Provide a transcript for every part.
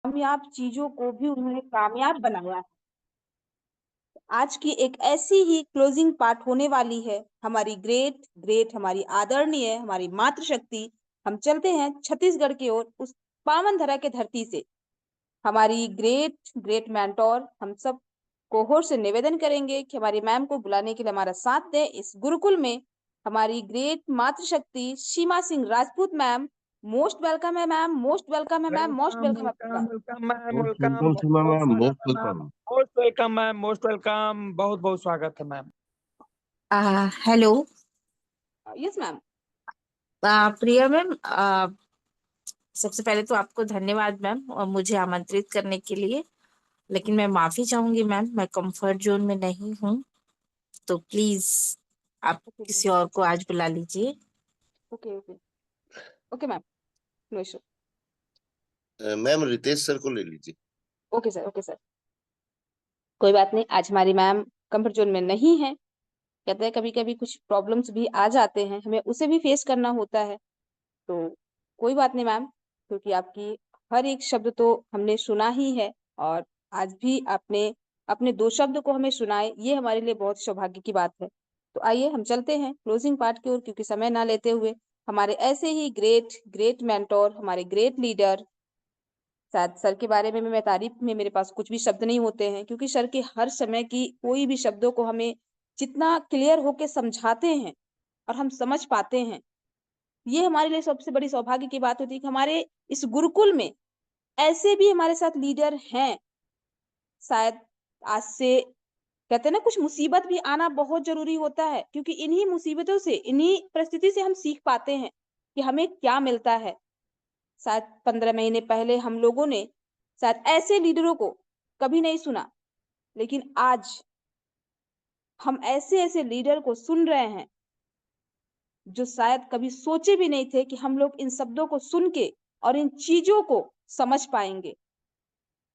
कामयाब चीजों को भी उन्होंने कामयाब बनाया। आज की एक ऐसी ही क्लोजिंग पार्ट होने वाली है, हमारी ग्रेट ग्रेट, हमारी आदरणीय, हमारी मातृशक्ति। हम चलते हैं छत्तीसगढ़ की ओर, उस पावन धरा के धरती से। हमारी ग्रेट ग्रेट मेंटोर हम सब कोहोर से निवेदन करेंगे कि हमारी मैम को बुलाने के लिए हमारा साथ दें इस गुरुकुल में। हमारी ग्रेट मातृशक्ति Seema Singh Rajput ma'am, most welcome है मैम, मोस्ट वेलकम है ma'am, most welcome, welcome welcome, आपका। Welcome ma'am, most welcome, welcome Seema बहुत-बहुत मैम, स्वागत मोस्ट है ma'am, welcome. Most welcome ma'am, most welcome, बहुत-बहुत स्वागत है ma'am. Hello. Yes ma'am. Priya ma'am, सबसे पहले तो आपको धन्यवाद मैम और मुझे आमंत्रित करने के लिए। लेकिन मैं माफी चाहूंगी मैम, मैं कंफर्ट जोन में नहीं हूँ, तो प्लीज आप किसी और को आज बुला लीजिए। Okay okay okay ma'am, no issue. Ma'am Ritesh sir को ले लीजिए। ओके सर, ओके सर, कोई बात नहीं। आज हमारी मैम कंफर्ट जोन में नहीं है। कहते हैं कभी कभी कुछ प्रॉब्लम्स भी आ जाते हैं, हमें उसे भी फेस करना होता है। तो कोई बात नहीं मैम, क्योंकि आपकी हर एक शब्द तो हमने सुना ही है, और आज भी आपने अपने दो शब्द को हमें सुनाए, ये हमारे लिए बहुत सौभाग्य की बात है। तो आइए हम चलते हैं क्लोजिंग पार्ट की ओर, क्योंकि समय ना लेते हुए हमारे ऐसे ही ग्रेट ग्रेट मेंटोर, हमारे ग्रेट लीडर, शायद सर के बारे में मैं तारीफ में मेरे पास कुछ भी शब्द नहीं होते हैं, क्योंकि सर के हर समय की कोई भी शब्दों को हमें जितना क्लियर होके समझाते हैं और हम समझ पाते हैं, ये हमारे लिए सबसे बड़ी सौभाग्य की बात होती है कि हमारे इस गुरुकुल में ऐसे भी हमारे साथ लीडर हैं। शायद आज से कहते हैं ना, कुछ मुसीबत भी आना बहुत जरूरी होता है, क्योंकि इन्हीं मुसीबतों से, इन्हीं परिस्थिति से हम सीख पाते हैं कि हमें क्या मिलता है। शायद 15 महीने पहले हम लोगों ने शायद ऐसे लीडरों को कभी नहीं सुना, लेकिन आज हम ऐसे ऐसे लीडर को सुन रहे हैं जो शायद कभी सोचे भी नहीं थे कि हम लोग इन शब्दों को सुन के और इन चीजों को समझ पाएंगे।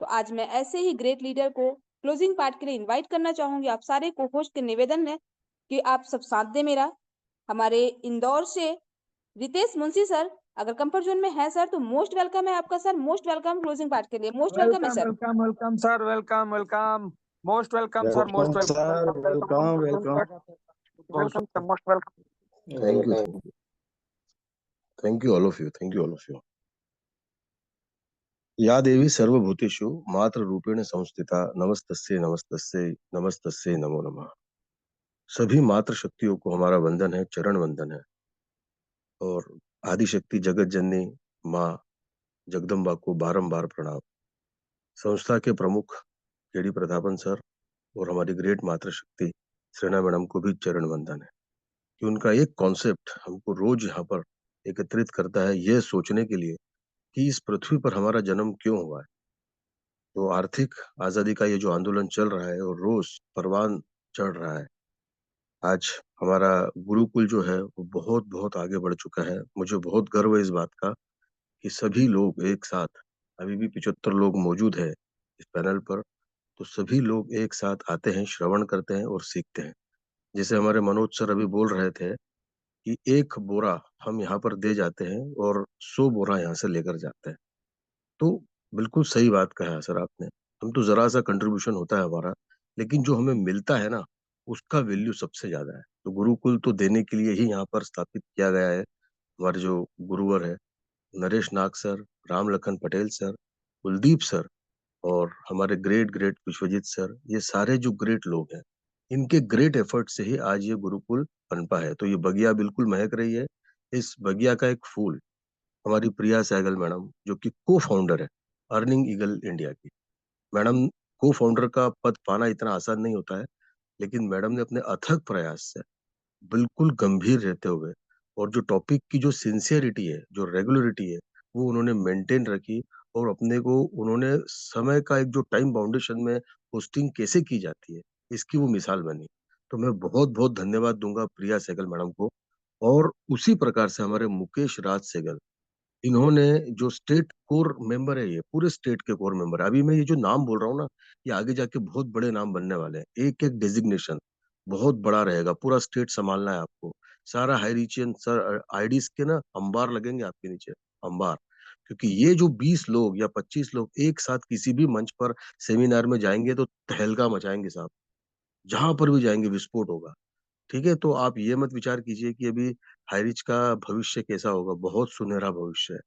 तो आज मैं ऐसे ही ग्रेट लीडर को क्लोजिंग पार्ट के लिए इनवाइट करना चाहूंगी। आप सारे को होस्ट के निवेदन है कि आप सब साथ दें मेरा। हमारे इंदौर से रितेश मुंशी सर, अगर कंफर्ट जोन में है सर तो मोस्ट वेलकम है आपका sir, most welcome closing part के लिए, मोस्ट वेलकम है welcome, sir. Welcome, welcome sir, welcome, welcome, most welcome sir, most welcome sir, welcome, welcome welcome. Welcome sir, most welcome. Thank you, thank you all of you, thank you all of you. या देवी सर्वभूतेषु मात्र रूपेण संस्थिता, नमस्तस्यै नमस्तस्यै नमस्तस्यै नमो नमः। सभी मात्र शक्तियों को हमारा वंदन है, चरण वंदन है। और आदिशक्ति जगत जननी माँ जगदम्बा को बारंबार प्रणाम। संस्था के प्रमुख केडी प्रतापन सर और हमारी ग्रेट मातृ शक्ति सेना मैडम को भी चरण वंदन है कि उनका एक कॉन्सेप्ट हमको रोज यहाँ पर एकत्रित करता है, यह सोचने के लिए कि इस पृथ्वी पर हमारा जन्म क्यों हुआ है। तो आर्थिक आजादी का ये जो आंदोलन चल रहा है और रोज परवान चढ़ रहा है, आज हमारा गुरुकुल जो है वो बहुत बहुत आगे बढ़ चुका है। मुझे बहुत गर्व है इस बात का कि सभी लोग एक साथ, अभी भी 75 लोग मौजूद है इस पैनल पर, तो सभी लोग एक साथ आते हैं, श्रवण करते हैं और सीखते हैं। जैसे हमारे मनोज सर अभी बोल रहे थे कि एक बोरा हम यहाँ पर दे जाते हैं और 100 बोरा यहाँ से लेकर जाते हैं। तो बिल्कुल सही बात कहा सर आपने। हम तो जरा सा कंट्रीब्यूशन होता है हमारा, लेकिन जो हमें मिलता है ना, उसका वैल्यू सबसे ज्यादा है। तो गुरुकुल तो देने के लिए ही यहाँ पर स्थापित किया गया है। हमारे जो गुरुवर है Naresh Nag sir, Ram Lakhan Patel sir, Kuldeep sir और हमारे ग्रेट ग्रेट विश्वजीत सर, ये सारे जो ग्रेट लोग हैं, इनके ग्रेट एफर्ट से ही आज ये गुरुकुल पनपा है। तो ये बगिया बिल्कुल महक रही है। इस बगिया का एक फूल हमारी प्रिया सहगल मैडम, जो कि को फाउंडर है अर्निंग ईगल इंडिया की मैडम। को फाउंडर का पद पाना इतना आसान नहीं होता है, लेकिन मैडम ने अपने अथक प्रयास से बिल्कुल गंभीर रहते हुए और जो टॉपिक की जो सिंसियरिटी है, जो रेगुलरिटी है, वो उन्होंने मेंटेन रखी। और अपने को उन्होंने समय का एक जो टाइम बाउंडेशन में पोस्टिंग कैसे की जाती है, इसकी वो मिसाल बनी। तो मैं बहुत बहुत धन्यवाद दूंगा प्रिया सहगल मैडम को। और उसी प्रकार से हमारे मुकेश राज सहगल, इन्होंने जो स्टेट कोर मेंबर है, ये पूरे स्टेट के कोर मेंबर है। अभी मैं ये जो नाम बोल रहा हूँ ना, ये आगे जाके बहुत बड़े नाम बनने वाले हैं। एक एक डेजिग्नेशन बहुत बड़ा रहेगा, पूरा स्टेट संभालना है आपको। सारा हाई रीचियन सर आईडीज के ना अंबार लगेंगे आपके नीचे, अंबार। क्योंकि ये जो 20 लोग या 25 लोग एक साथ किसी भी मंच पर सेमिनार में जाएंगे तो तहलका मचाएंगे साहब, जहां पर भी जाएंगे विस्फोट होगा। ठीक है, तो आप ये मत विचार कीजिए कि अभी हाईरिच का भविष्य कैसा होगा, बहुत सुनहरा भविष्य है।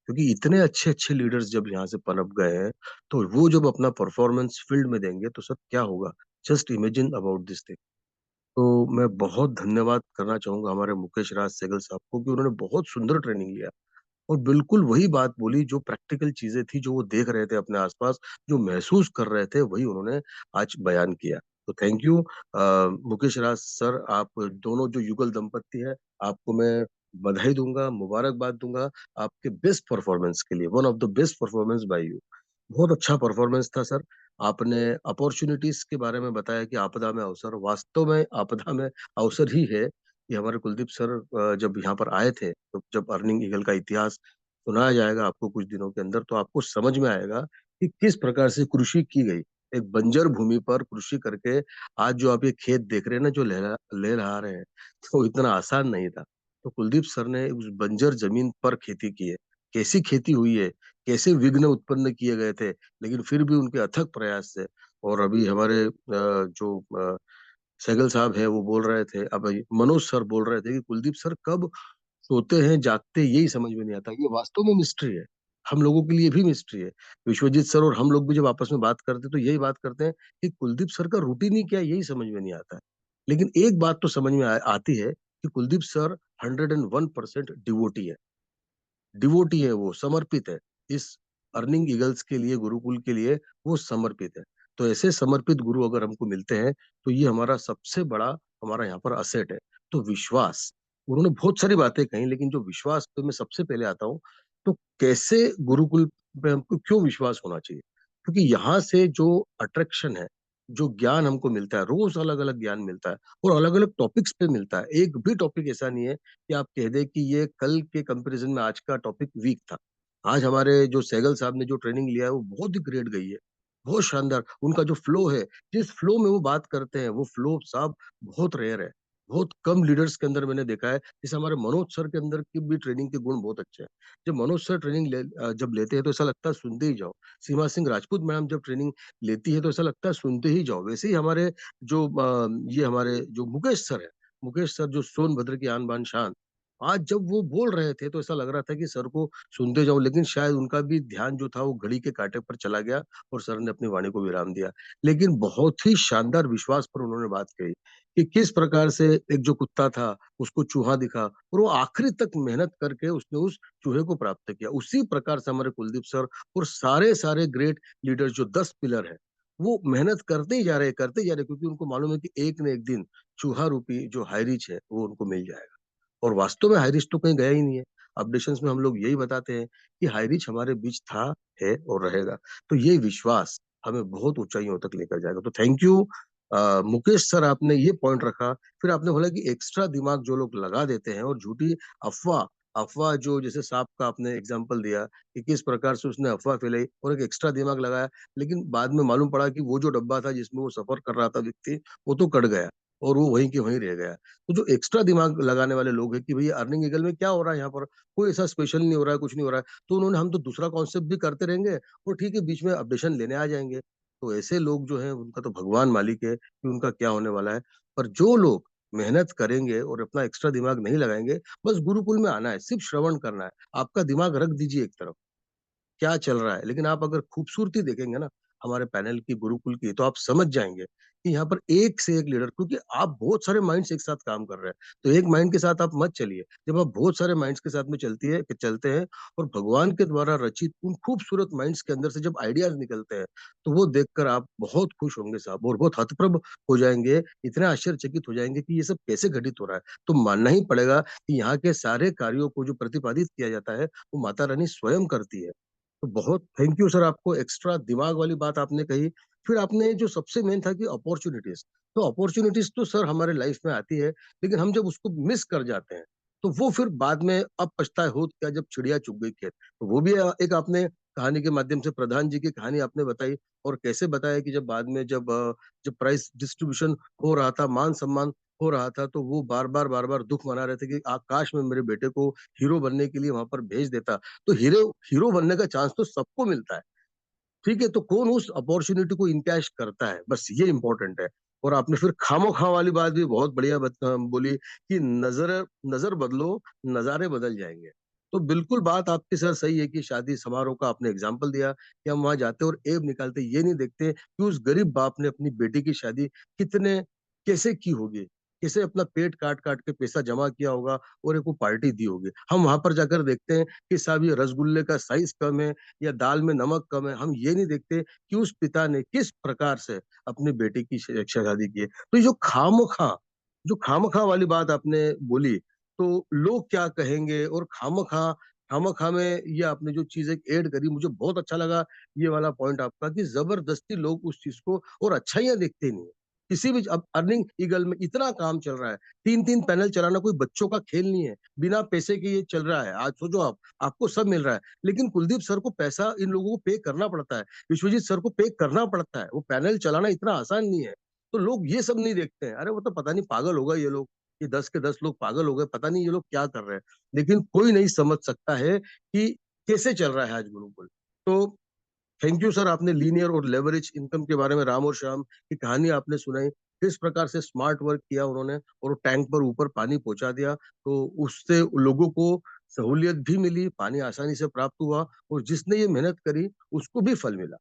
क्योंकि इतने अच्छे अच्छे लीडर्स जब यहाँ से पनप गए हैं, तो वो जब अपना परफॉर्मेंस फील्ड में देंगे तो सर क्या होगा, just imagine about this thing. तो मैं बहुत धन्यवाद करना चाहूंगा हमारे मुकेश राज सहगल साहब को कि उन्होंने बहुत सुंदर ट्रेनिंग लिया और बिल्कुल वही बात बोली, जो प्रैक्टिकल चीजें थी, जो वो देख रहे थे अपने आसपास, जो महसूस कर रहे थे, वही उन्होंने आज बयान किया। तो thank you Mukesh Raj sir, आप दोनों जो युगल दंपत्ति है, आपको मैं बधाई दूंगा, मुबारकबाद दूंगा आपके बेस्ट परफॉर्मेंस के लिए, one of the best performance by you. बहुत अच्छा परफॉर्मेंस था सर। आपने अपॉर्चुनिटीज के बारे में बताया कि आपदा में अवसर, वास्तव में आपदा में अवसर ही है। ये हमारे कुलदीप सर जब यहाँ पर आए थे, तो जब अर्निंग ईगल का इतिहास सुनाया जाएगा आपको कुछ दिनों के अंदर, तो आपको समझ में आएगा कि किस प्रकार से कृषि की गई। एक बंजर भूमि पर कृषि करके आज जो आप ये खेत देख रहे हैं ना, जो लहरा रहे हैं, तो इतना आसान नहीं था। तो कुलदीप सर ने उस बंजर जमीन पर खेती की है, कैसी खेती हुई है, कैसे विघ्न उत्पन्न किए गए थे, लेकिन फिर भी उनके अथक प्रयास से। और अभी हमारे जो सहगल साहब है वो बोल रहे थे, अब मनोज सर बोल रहे थे कि कुलदीप सर कब सोते हैं जागते यही समझ में नहीं आता। ये वास्तव में मिस्ट्री है, हम लोगों के लिए भी मिस्ट्री है। विश्वजीत सर और हम लोग भी जब आपस में बात करते हैं तो यही बात करते हैं कि कुलदीप सर का रूटीन ही क्या है, यही समझ में नहीं आता है। लेकिन एक बात तो समझ में आती है कि कुलदीप सर 101% डिवोटी है, डिवोटी है, वो समर्पित है इस अर्निंग ईगल्स के लिए, गुरुकुल के लिए वो समर्पित है। तो ऐसे समर्पित गुरु अगर हमको मिलते हैं तो ये हमारा सबसे बड़ा, हमारा यहाँ पर असेट है। तो विश्वास, उन्होंने बहुत सारी बातें कही, लेकिन जो विश्वास पे मैं सबसे पहले आता हूँ, तो कैसे गुरुकुल पे हमको क्यों विश्वास होना चाहिए, क्योंकि यहाँ से जो अट्रैक्शन है, जो ज्ञान हमको मिलता है, रोज अलग अलग ज्ञान मिलता है और अलग अलग टॉपिक्स पे मिलता है। एक भी टॉपिक ऐसा नहीं है कि आप कह दे कि ये कल के कंपैरिजन में आज का टॉपिक वीक था। आज हमारे जो सहगल साहब ने जो ट्रेनिंग लिया है वो बहुत ही ग्रेट गई है, बहुत शानदार। उनका जो फ्लो है, जिस फ्लो में वो बात करते हैं, वो फ्लो साहब बहुत रेयर है। बहुत कम लीडर्स के अंदर मैंने देखा है। जैसे हमारे मनोज सर के अंदर की भी ट्रेनिंग के गुण बहुत अच्छे हैं। जब मनोज सर जब लेते हैं तो ऐसा लगता है सुनते ही जाओ। सीमा सिंह राजपूत मैडम जब ट्रेनिंग लेती है तो ऐसा लगता है सुनते ही जाओ। वैसे ही हमारे जो ये हमारे जो मुकेश सर है, मुकेश सर जो सोनभद्र की आन बान शान, आज जब वो बोल रहे थे तो ऐसा लग रहा था कि सर को सुनते जाऊं, लेकिन शायद उनका भी ध्यान जो था वो घड़ी के कांटे पर चला गया और सर ने अपनी वाणी को विराम दिया। लेकिन बहुत ही शानदार विश्वास पर उन्होंने बात कही कि किस प्रकार से एक जो कुत्ता था उसको चूहा दिखा और वो आखिरी तक मेहनत करके उसने उस चूहे को प्राप्त किया। उसी प्रकार से हमारे कुलदीप सर और सारे सारे ग्रेट लीडर्स जो 10 पिलर है, वो मेहनत करते ही जा रहे, करते ही जा रहे, क्योंकि उनको मालूम है कि एक न एक दिन चूहा रूपी जो हाईरीच है वो उनको मिल जाएगा। और वास्तव में हाईरिच तो कहीं गया ही नहीं है। अपडेशंस में हम लोग यही बताते हैं कि हाईरिच हमारे बीच था, है और रहेगा। तो ये विश्वास हमें बहुत ऊंचाइयों तक लेकर जाएगा। तो थैंक यू मुकेश सर, आपने ये पॉइंट रखा। फिर आपने बोला कि एक्स्ट्रा दिमाग जो लोग लगा देते हैं और झूठी अफवाह, अफवाह जो जैसे सांप का आपने एग्जाम्पल दिया कि किस प्रकार से उसने अफवाह फैलाई और एक एक्स्ट्रा दिमाग लगाया, लेकिन बाद में मालूम पड़ा कि वो जो डब्बा था जिसमें वो सफर कर रहा था व्यक्ति, वो तो कट गया और वो वहीं के वहीं रह गया। तो जो एक्स्ट्रा दिमाग लगाने वाले लोग हैं कि भैया अर्निंग ईगल में क्या हो रहा है, यहाँ पर कोई ऐसा स्पेशल नहीं हो रहा है, कुछ नहीं हो रहा है, तो उन्होंने हम तो दूसरा कॉन्सेप्ट भी करते रहेंगे और ठीक है बीच में अपडेशन लेने आ जाएंगे। तो ऐसे लोग जो हैं उनका तो भगवान मालिक है कि उनका क्या होने वाला है। पर जो लोग मेहनत करेंगे और अपना एक्स्ट्रा दिमाग नहीं लगाएंगे, बस गुरुकुल में आना है, सिर्फ श्रवण करना है, आपका दिमाग रख दीजिए एक तरफ क्या चल रहा है। लेकिन आप अगर खूबसूरती देखेंगे ना हमारे पैनल की, गुरुकुल की, तो आप समझ जाएंगे कि यहाँ पर एक से एक लीडर, क्योंकि आप बहुत सारे माइंड्स एक साथ काम कर रहे हैं। तो एक माइंड के साथ आप मत चलिए। जब आप बहुत सारे माइंड्स के साथ में चलते हैं और भगवान के द्वारा रचित उन खूबसूरत माइंड्स के अंदर से जब आइडियाज निकलते हैं, तो वो देखकर आप बहुत खुश होंगे साहब और बहुत हतप्रभ हो जाएंगे, इतने आश्चर्यचकित हो जाएंगे कि ये सब कैसे घटित हो रहा है। तो मानना ही पड़ेगा कि यहाँ के सारे कार्यों को जो प्रतिपादित किया जाता है वो माता रानी स्वयं करती है। तो बहुत थैंक यू सर, आपको एक्स्ट्रा दिमाग वाली बात आपने कही। फिर आपने जो सबसे मेन था कि अपॉर्चुनिटीज, तो अपॉर्चुनिटीज तो सर हमारे लाइफ में आती है, लेकिन हम जब उसको मिस कर जाते हैं तो वो फिर बाद में अब पछताए हो क्या जब चिड़िया चुग गई खेत। तो वो भी एक आपने कहानी के माध्यम से प्रधान जी की कहानी आपने बताई और कैसे बताया कि जब बाद में जब प्राइस डिस्ट्रीब्यूशन हो रहा था, मान सम्मान हो रहा था, तो वो बार बार दुख मना रहे थे कि काश मैं मेरे बेटे को हीरो बनने के लिए वहां पर भेज देता। तो हीरो हीरो बनने का चांस तो सबको मिलता है, ठीक है, तो कौन उस अपॉर्चुनिटी को इनकैश करता है, बस ये इंपॉर्टेंट है। और आपने फिर खामोखा वाली बात भी बहुत बढ़िया बोली कि नजर नजर बदलो, नजारे बदल जाएंगे। तो बिल्कुल बात आपकी सर सही है कि शादी समारोह का आपने एग्जाम्पल दिया कि हम वहां जाते और एब निकालते, ये नहीं देखते कि उस गरीब बाप ने अपनी बेटी की शादी कितने कैसे की होगी, कैसे अपना पेट काट काट के पैसा जमा किया होगा और एक वो पार्टी दी होगी। हम वहां पर जाकर देखते हैं कि साहब ये रसगुल्ले का साइज कम है या दाल में नमक कम है, हम ये नहीं देखते कि उस पिता ने किस प्रकार से अपनी बेटी की शादी की है। तो जो खामखा वाली बात आपने बोली, तो लोग क्या कहेंगे और खामखा खामखा में ये आपने जो चीज एक ऐड करी, मुझे बहुत अच्छा लगा ये वाला पॉइंट आपका कि जबरदस्ती लोग उस चीज को और अच्छाइयां देखते नहीं है। किसी भी अब अर्निंग ईगल में इतना काम चल रहा है, 3-3 पैनल चलाना कोई बच्चों का खेल नहीं है, बिना पैसे के ये चल रहा है। आज सोचो आप, आपको सब मिल रहा है, लेकिन कुलदीप सर को पैसा इन लोगों को पे करना पड़ता है, विश्वजीत सर को पे करना पड़ता है, वो पैनल चलाना इतना आसान नहीं है। तो लोग ये सब नहीं देखते हैं, अरे वो तो पता नहीं पागल हो गए ये लोग, ये 10 के 10 लोग पागल हो गए, पता नहीं ये लोग क्या कर रहे हैं। लेकिन कोई नहीं समझ सकता है कि कैसे चल रहा है आज गुरुकुल। तो थैंक यू सर, आपने लीनियर और लेवरेज इनकम के बारे में राम और श्याम की कहानी आपने सुनाई, किस प्रकार से स्मार्ट वर्क किया उन्होंने और टैंक पर ऊपर पानी पहुंचा दिया, तो उससे लोगों को सहूलियत भी मिली, पानी आसानी से प्राप्त हुआ और जिसने ये मेहनत करी उसको भी फल मिला।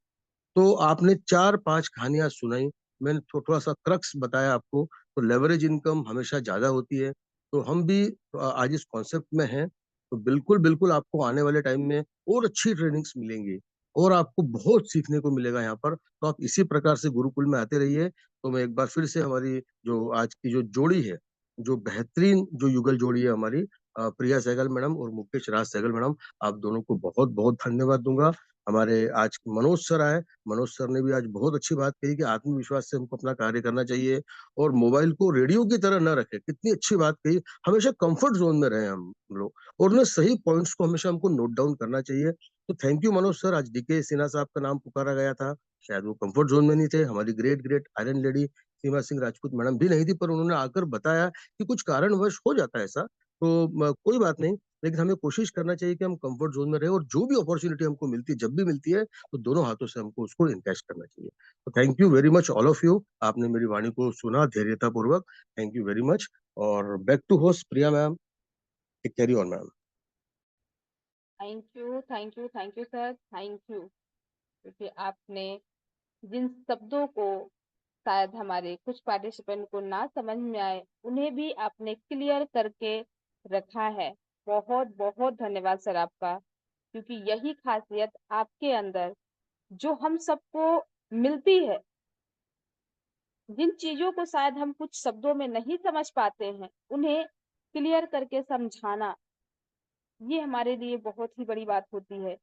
तो आपने 4-5 कहानियां सुनाई, मैंने थोड़ा सा क्रक्स बताया आपको। तो लेवरेज इनकम हमेशा ज्यादा होती है, तो हम भी आज इस कॉन्सेप्ट में हैं। तो बिल्कुल बिल्कुल आपको आने वाले टाइम में और अच्छी ट्रेनिंग्स मिलेंगी और आपको बहुत सीखने को मिलेगा यहाँ पर। तो आप इसी प्रकार से गुरुकुल में आते रहिए। तो मैं एक बार फिर से हमारी जो आज की जो जोड़ी है, जो बेहतरीन जो युगल जोड़ी है हमारी, प्रिया सहगल मैडम और मुकेश राज सहगल मैडम, आप दोनों को बहुत बहुत धन्यवाद दूंगा। हमारे आज मनोज सर आए, मनोज सर ने भी आज बहुत अच्छी बात कही कि आत्मविश्वास से हमको अपना कार्य करना चाहिए और मोबाइल को रेडियो की तरह न रखें, कितनी अच्छी बात कही, हमेशा कंफर्ट जोन में रहे हम लोग और उन्हें सही पॉइंट्स को हमेशा हमको नोट डाउन करना चाहिए। तो थैंक यू मनोज सर, आज डीके सिन्हा साहब का नाम पुकारा गया था, शायद वो कंफर्ट जोन में नहीं थे, हमारी ग्रेट ग्रेट आयरन लेडी सीमा सिंह राजपूत मैडम भी नहीं थी, पर उन्होंने आकर बताया कि कुछ कारणवश हो जाता है ऐसा, तो कोई बात नहीं, लेकिन हमें कोशिश करना चाहिए कि हम कंफर्ट जोन में रहे और जो भी अपॉर्चुनिटी हमको मिलती है, जब भी मिलती है, तो दोनों हाथों से हमको उसको इनकैश करना चाहिए। तो thank you very much all of you, आपने मेरी वाणी को सुना धैर्यता पूर्वक, थैंक यू वेरी मच। और back to host Priya ma'am, carry on ma'am. Thank you sir, thank you, क्योंकि आपने जिन शब्दों को शायद हमारे कुछ पार्टिसिपेंट को ना समझ में आए, उन्हें भी आपने क्लियर करके रखा है। बहुत बहुत धन्यवाद सर आपका, क्योंकि यही खासियत आपके अंदर जो हम सबको मिलती है, जिन चीजों को शायद हम कुछ शब्दों में नहीं समझ पाते हैं, उन्हें क्लियर करके समझाना, ये हमारे लिए बहुत ही बड़ी बात होती है।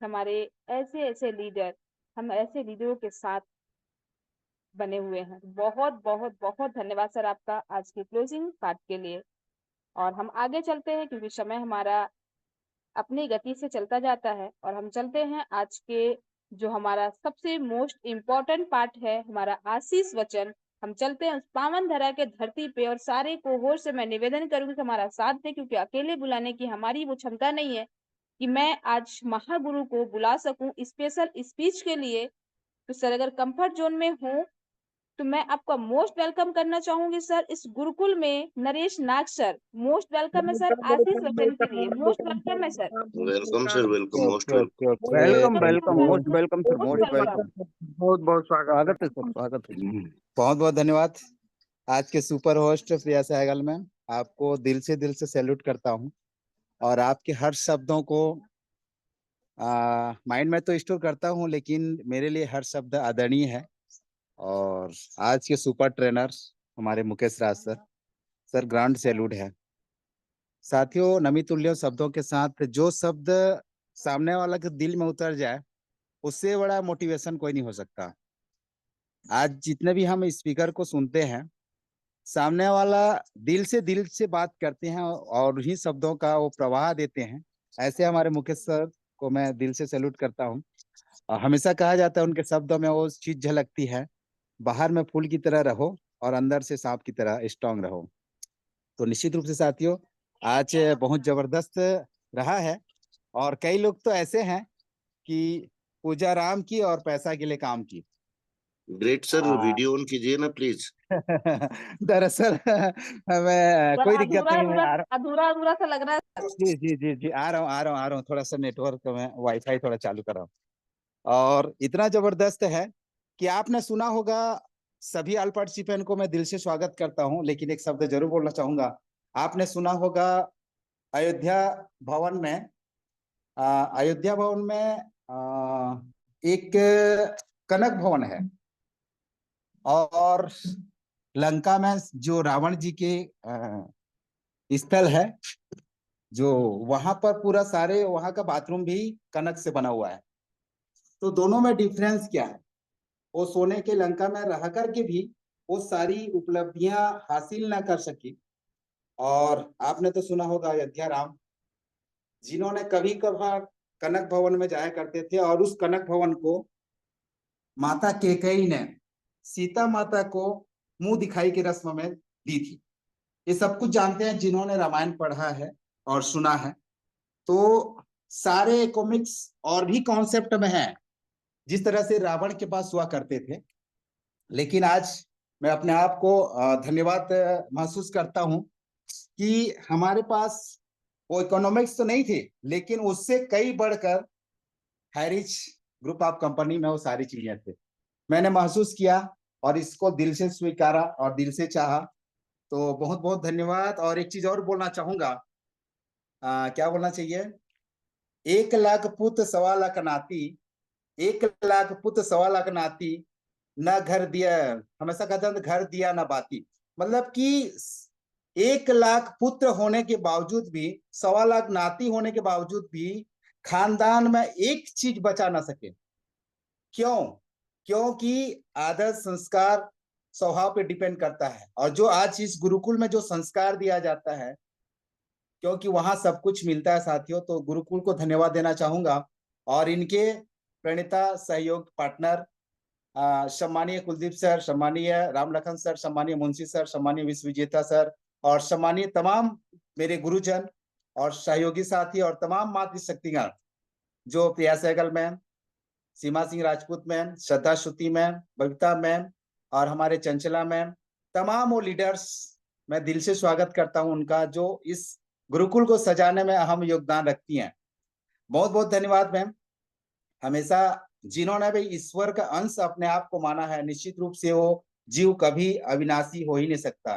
हमारे ऐसे ऐसे लीडर, हम ऐसे लीडरों के साथ बने हुए हैं। बहुत बहुत बहुत धन्यवाद सर आपका आज की क्लोजिंग पार्ट के लिए। और हम आगे चलते हैं, क्योंकि समय हमारा अपनी गति से चलता जाता है, और हम चलते हैं आज के जो हमारा सबसे मोस्ट इम्पोर्टेंट पार्ट है, हमारा आशीष वचन। हम चलते हैं उस पावन धरा के धरती पे, और सारे कोहोर से मैं निवेदन करूंगी कि हमारा साथ दें, क्योंकि अकेले बुलाने की हमारी वो क्षमता नहीं है कि मैं आज महागुरु को बुला सकूं स्पेशल स्पीच के लिए। तो सर अगर कंफर्ट जोन में हूं, तो मैं आपका मोस्ट वेलकम करना चाहूंगी सर इस गुरुकुल में। Naresh Nag sir, most welcome है सर आशीष वचन के लिए, मोस्ट वेलकम है sir. Welcome sir, welcome, most okay welcome. Okay, welcome welcome, most welcome sir, most most welcome. Welcome, बहुत बहुत स्वागत स्वागत है सर, स्वागत है। बहुत बहुत धन्यवाद आज के सुपर होस्ट प्रिया सहगल मैम, आपको दिल से सैल्यूट करता हूं और आपके हर शब्दों को माइंड में तो स्टोर करता हूं, लेकिन मेरे लिए हर शब्द आदरणीय है। और आज के सुपर ट्रेनर हमारे मुकेश राज सर ग्रांड सैल्यूट है। साथियों, नमी तुल्य शब्दों के साथ जो शब्द सामने वाला के दिल में उतर जाए, उससे बड़ा मोटिवेशन कोई नहीं हो सकता। आज जितने भी हम स्पीकर को सुनते हैं, सामने वाला दिल से बात करते हैं और उन्हीं शब्दों का वो प्रवाह देते हैं। ऐसे हमारे मुकेश सर को मैं दिल से सैल्यूट करता हूँ। हमेशा कहा जाता है उनके शब्दों में वो चीज झलकती है, बाहर में फूल की तरह रहो और अंदर से सांप की तरह स्ट्रांग रहो। तो निश्चित रूप से साथियों आज बहुत जबरदस्त रहा है, और कई लोग तो ऐसे हैं कि पूजा राम की और पैसा के लिए काम की। ग्रेट सर, हाँ। वीडियो ऑन कीजिए ना प्लीज। दरअसल मैं कोई बड़ा दिक्कत अधूरा नहीं है, अधूरा आ रहा अधूरा अधूरा सा लग रहा है। जी जी जी जी, आ रहा हूँ, थोड़ा सा नेटवर्क में वाईफाई थोड़ा चालू कर रहा हूँ। और इतना जबरदस्त है कि आपने सुना होगा, सभी ऑल पार्टिसिपेंट को मैं दिल से स्वागत करता हूं, लेकिन एक शब्द जरूर बोलना चाहूंगा। आपने सुना होगा अयोध्या भवन में अयोध्या भवन में एक कनक भवन है, और लंका में जो रावण जी के स्थल है, जो वहां पर पूरा सारे वहां का बाथरूम भी कनक से बना हुआ है। तो दोनों में डिफरेंस क्या है? वो सोने के लंका में रह करके भी वो सारी उपलब्धियां हासिल ना कर सकी। और आपने तो सुना होगा अयोध्या राम, जिन्होंने कभी कभार कनक भवन में जाया करते थे, और उस कनक भवन को माता कैकेयी ने सीता माता को मुंह दिखाई की रस्म में दी थी। ये सब कुछ जानते हैं जिन्होंने रामायण पढ़ा है और सुना है। तो सारे कॉमिक्स और भी कॉन्सेप्ट में है, जिस तरह से रावण के पास हुआ करते थे। लेकिन आज मैं अपने आप को धन्यवाद महसूस करता हूं कि हमारे पास वो इकोनॉमिक्स तो नहीं थे, लेकिन उससे कई बढ़कर हैरिज ग्रुप ऑफ कंपनी में वो सारी चीजें थे। मैंने महसूस किया और इसको दिल से स्वीकारा और दिल से चाहा। तो बहुत बहुत धन्यवाद। और एक चीज और बोलना चाहूंगा, क्या बोलना चाहिए, 1 लाख पुत 1.25 लाख नाती, 1 लाख पुत 1.25 लाख नाती, ना घर दिया, हमेशा कहते हैं घर दिया ना बाती। मतलब कि 1 लाख पुत्र होने के बावजूद भी, 1.25 लाख नाती होने के बावजूद भी खानदान में एक चीज बचा ना सके। क्यों? क्योंकि आदर्श संस्कार स्वभाव पे डिपेंड करता है। और जो आज इस गुरुकुल में जो संस्कार दिया जाता है, क्योंकि वहां सब कुछ मिलता है साथियों, तो गुरुकुल को धन्यवाद देना चाहूंगा। और इनके प्रणेता सहयोग पार्टनर सम्मानीय कुलदीप सर, सम्मानीय रामलखन सर, सम्मानीय मुंशी सर, सम्मानीय विश्व विजेता सर, और सम्मानीय तमाम मेरे गुरुजन और सहयोगी साथी, और तमाम मातृशक्तिगण, जो प्रिया सहगल मैम, सीमा सिंह राजपूत मैम, श्रद्धा श्रुति मैम, बबीता मैम, और हमारे चंचला मैम, तमाम वो लीडर्स, मैं दिल से स्वागत करता हूं उनका, जो इस गुरुकुल को सजाने में अहम योगदान रखती हैं। बहुत बहुत धन्यवाद मैम। हमेशा जिन्होंने भी ईश्वर का अंश अपने आप को माना है, निश्चित रूप से वो जीव कभी अविनाशी हो ही नहीं सकता।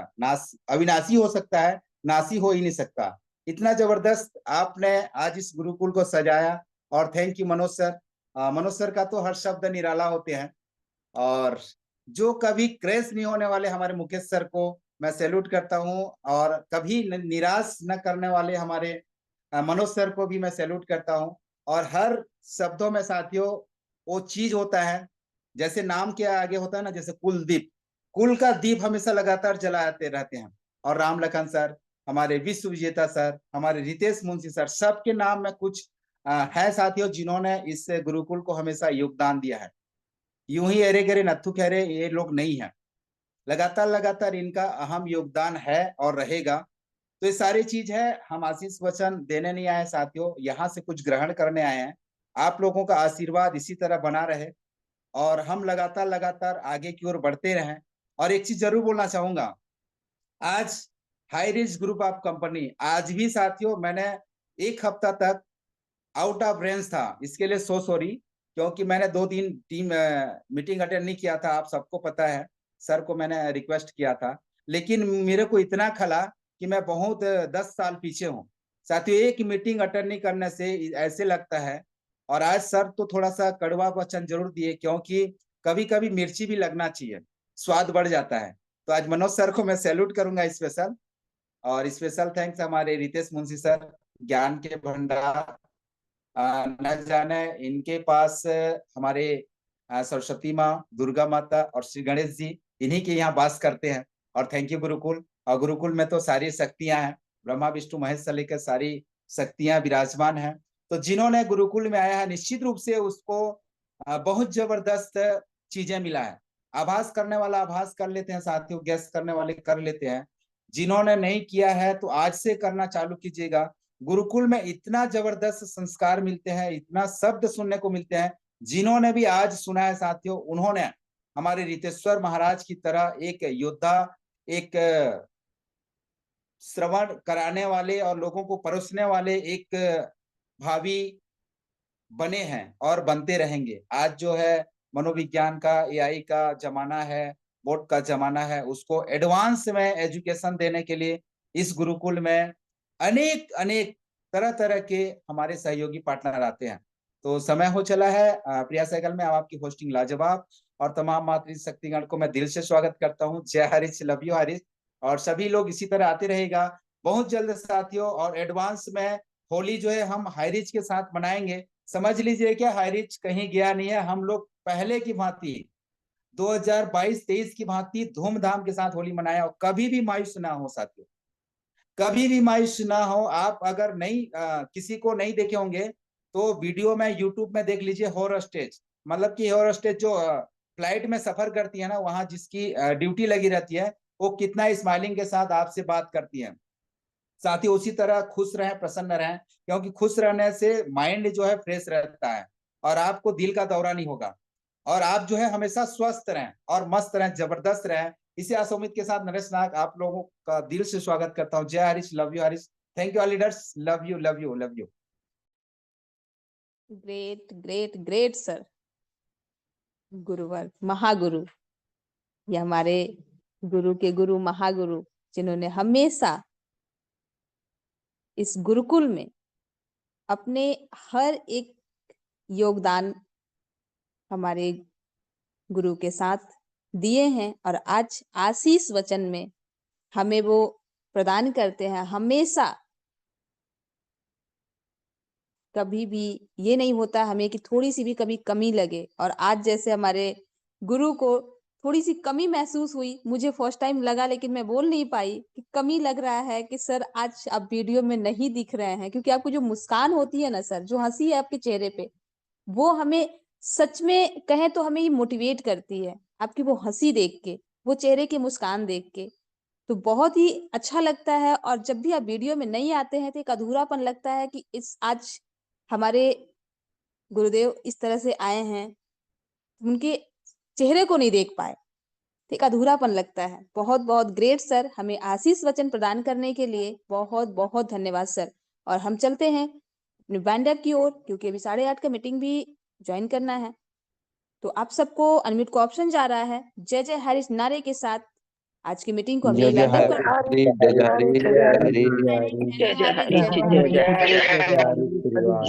अविनाशी हो सकता है, नासी हो ही नहीं सकता। इतना जबरदस्त आपने आज इस गुरुकुल को सजाया, और thank you Manoj sir. Manoj sir का तो हर शब्द निराला होते हैं, और जो कभी क्रेश नहीं होने वाले हमारे मुकेश सर को मैं सैल्यूट करता हूं, और कभी निराश न करने वाले हमारे मनोज सर को भी मैं सैल्यूट करता हूं। और हर शब्दों में साथियों वो चीज होता है, जैसे नाम के आगे होता है ना, जैसे कुलदीप, कुल का दीप हमेशा लगातार जलाते रहते हैं। और राम लखन सर, हमारे विश्व विजेता सर, हमारे रितेश मुंशी सर, सबके नाम में कुछ है साथियों, जिन्होंने इस गुरुकुल को हमेशा योगदान दिया है। यूं ही अरे गरे नत्थु खैरे ये लोग नहीं है, लगातार लगातार इनका अहम योगदान है और रहेगा। तो ये सारी चीज है, हम आशीष वचन देने नहीं आए साथियों, यहाँ से कुछ ग्रहण करने आए हैं। आप लोगों का आशीर्वाद इसी तरह बना रहे, और हम लगातार लगातार आगे की ओर बढ़ते रहें। और एक चीज जरूर बोलना चाहूंगा, आज high risk group of company, आज भी साथियों मैंने 1 हफ्ता तक आउट ऑफ रेंज था, इसके लिए सॉरी, क्योंकि मैंने 2 दिन टीम मीटिंग अटेंड नहीं किया था, आप सबको पता है। सर को मैंने रिक्वेस्ट किया था, लेकिन मेरे को इतना खला कि मैं बहुत 10 साल पीछे हूँ साथियों। एक मीटिंग अटेंड नहीं करने से ऐसे लगता है। और आज सर तो थोड़ा सा कड़वा वचन जरूर दिए, क्योंकि कभी कभी मिर्ची भी लगना चाहिए, स्वाद बढ़ जाता है। तो आज मनोज सर को मैं सैल्यूट करूंगा स्पेशल। और स्पेशल थैंक्स हमारे रितेश मुंशी सर, ज्ञान के भंडार। न जाने इनके पास हमारे सरस्वती माँ, दुर्गा माता और श्री गणेश जी, इन्हीं के यहाँ वास करते हैं। और थैंक यू गुरुकुल। और गुरुकुल में तो सारी शक्तियां हैं, ब्रह्मा विष्णु महेश से लेकर सारी शक्तियां विराजमान हैं। तो जिन्होंने गुरुकुल में आया है, निश्चित रूप से उसको बहुत जबरदस्त चीजें मिला है। आभास करने वाला आभास कर लेते हैं साथियों, गैस करने वाले कर लेते हैं। जिन्होंने नहीं किया है तो आज से करना चालू कीजिएगा। गुरुकुल में इतना जबरदस्त संस्कार मिलते हैं, इतना शब्द सुनने को मिलते हैं। जिन्होंने भी आज सुना है साथियों, उन्होंने हमारे रितेश्वर महाराज की तरह एक योद्धा, एक श्रवण कराने वाले और लोगों को परोसने वाले एक भावी बने हैं और बनते रहेंगे। आज जो है मनोविज्ञान का, एआई का जमाना है, बोर्ड का जमाना है, उसको एडवांस में एजुकेशन देने के लिए इस गुरुकुल में अनेक अनेक तरह तरह के हमारे सहयोगी पार्टनर आते हैं। तो समय हो चला है। प्रिया साइकिल में आपकी होस्टिंग लाजवाब, और तमाम मातृ शक्तिगण को मैं दिल से स्वागत करता हूँ। जय हरीश, लव यू हरीश, और सभी लोग इसी तरह आते रहेगा बहुत जल्द साथियों। और एडवांस में होली जो है हम हाईरिच के साथ मनाएंगे। समझ लीजिए क्या, हाईरिच कहीं गया नहीं है। हम लोग पहले की भांति 2022-23 की भांति धूमधाम के साथ होली मनाया, और कभी भी मायूस ना हो साथियों, कभी भी मायूस ना हो। आप अगर नहीं किसी को नहीं देखे होंगे तो वीडियो में यूट्यूब में देख लीजिए। हॉरर स्टेज, मतलब कि हॉरर स्टेज जो फ्लाइट में सफर करती है ना, वहां जिसकी ड्यूटी लगी रहती है, वो कितना स्माइलिंग के साथ आपसे बात करती है। साथ ही उसी तरह खुश रहें, प्रसन्न रहें, क्योंकि खुश रहने से माइंड जो है फ्रेश रहता है और आपको दिल का दौरा नहीं होगा, और आप जो है हमेशा स्वस्थ रहें और मस्त रहें, जबरदस्त रहें। इसी आशा उम्मीद के साथ नरेश नाग आप लोगों का दिल से स्वागत करता हूँ। जय Harish, love you Harish, thank you all leaders, love you love you love you. Great great great sir. गुरुवर, महागुरु, ये हमारे गुरु के गुरु, महागुरु, जिन्होंने हमेशा इस गुरुकुल में अपने हर एक योगदान हमारे गुरु के साथ दिए हैं, और आज आशीष वचन में हमें वो प्रदान करते हैं। हमेशा कभी भी ये नहीं होता हमें कि थोड़ी सी भी कभी कमी लगे, और आज जैसे हमारे गुरु को थोड़ी सी कमी महसूस हुई, मुझे फर्स्ट टाइम लगा, लेकिन मैं बोल नहीं पाई कि कमी लग रहा है कि सर आज आप वीडियो में नहीं दिख रहे हैं, क्योंकि आपको जो मुस्कान होती है ना सर, जो हंसी है आपके चेहरे पे, वो हमें सच में कहें तो हमें मोटिवेट करती है। आपकी वो हंसी देख के, वो चेहरे की मुस्कान देख के, तो बहुत ही अच्छा लगता है। और जब भी आप वीडियो में नहीं आते हैं तो एक अधूरापन लगता है कि इस आज हमारे गुरुदेव इस तरह से आए हैं, उनके चेहरे को नहीं देख पाए, तो एक अधूरापन लगता है। बहुत बहुत ग्रेट सर, हमें आशीष वचन प्रदान करने के लिए बहुत बहुत धन्यवाद सर। और हम चलते हैं अपने बैंड अप की ओर, क्योंकि अभी 8:30 का मीटिंग भी ज्वाइन करना है। तो आप सबको अनम्यूट को ऑप्शन जा रहा है। जय जय हरीश नारे के साथ आज की मीटिंग को हम जय यही जय बैंड अप हरी, करते जय जय हरी, जय जय हरी, जय जय हैं। हरी, जय जय हरी, जय जय हरी, श्रीवास।